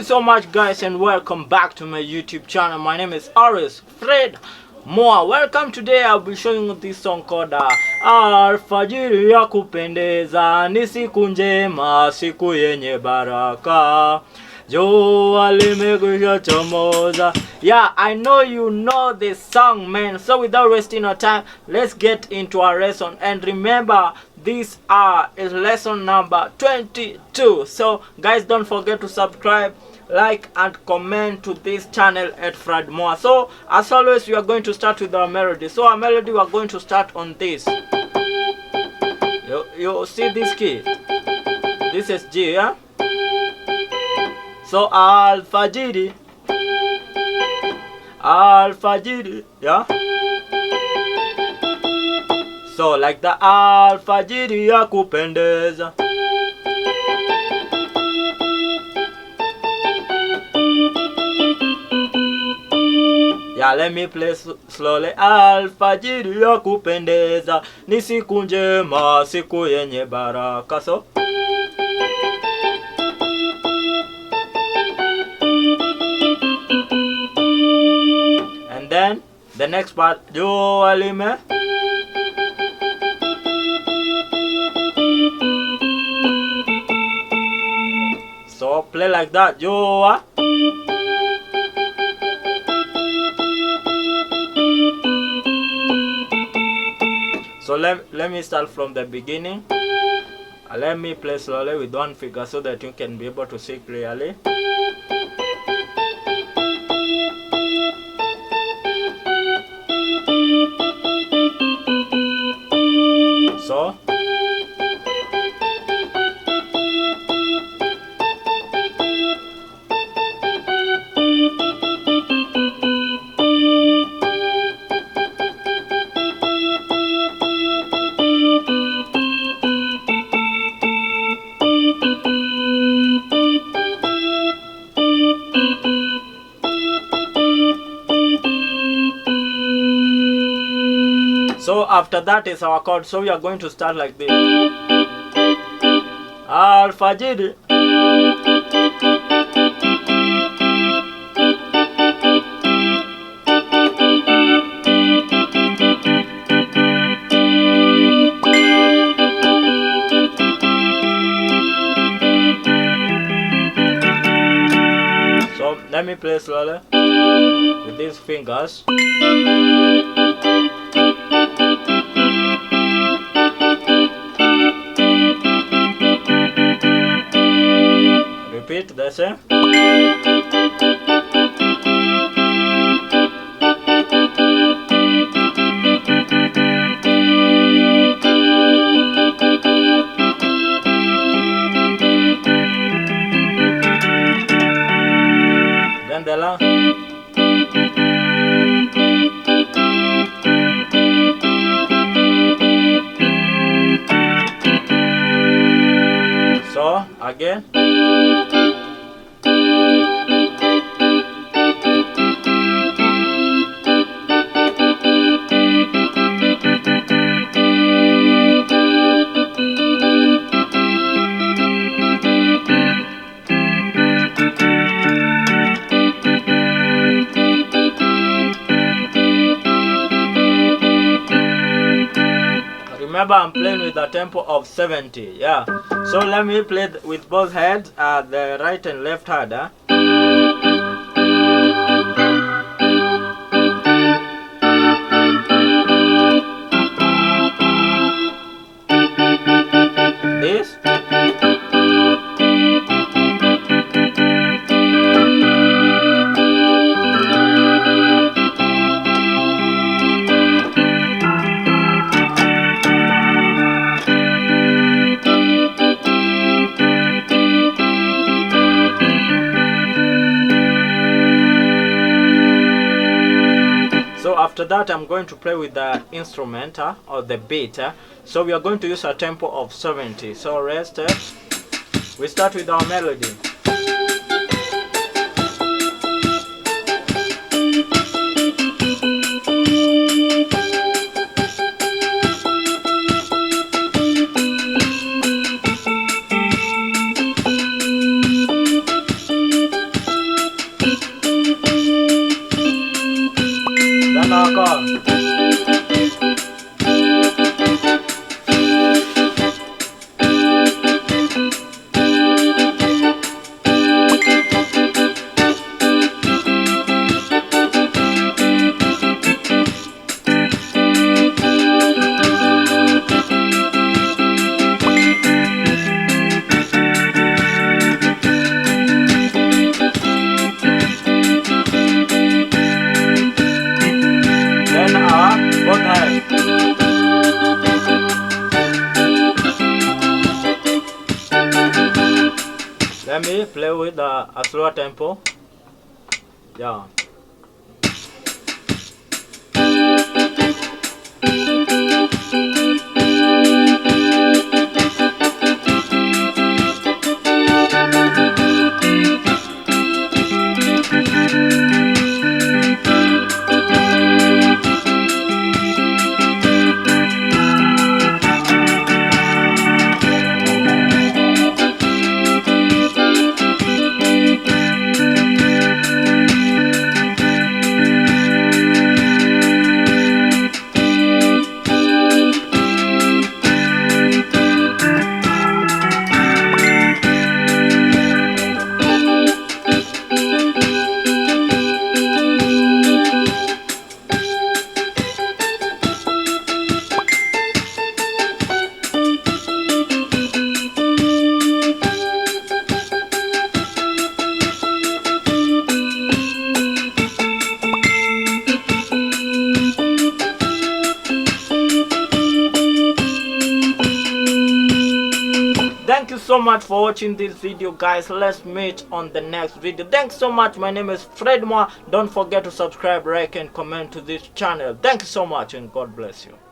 so much, guys, and welcome back to my YouTube channel. My name is Aris Fred Moa. Welcome. Today I'll be showing you this song called Alfajiri ya Kupendeza, ni siku njema, siku yenye baraka, jua limekwisha chomoza. Yeah, I know you know this song, man. So without wasting our time, let's get into our lesson. And remember, this is lesson number 22. So guys, don't forget to subscribe, like and comment to this channel at Fred Moa. So as always, we are going to start with our melody. So our melody, we are going to start on this. You see this key? This is G, yeah? So Alfajiri, yeah? So like the Alfajiri ya Kupendeza. Yeah, let me play slowly. Alfajiri ya Kupendeza, ni siku njema, siku yenye baraka. So and then the next part, jua lime. So play like that, jua. So let me start from the beginning. Let me play slowly with one finger so that you can be able to see clearly. So after that is our chord. So we are going to start like this. Alfajiri. So let me play slowly with these fingers. Repeat the same. Then the last. So again. Remember, I'm playing with a tempo of 70. Yeah. So let me play with both hands, the right and left hand. This. After that, I'm going to play with the instrument or the beat. So we are going to use a tempo of 70. So rest. We start with our melody. slower tempo. Yeah. Thank you so much for watching this video, guys. Let's meet on the next video. Thanks so much. My name is Fred Moa. Don't forget to subscribe, like, and comment to this channel. Thank you so much, and God bless you.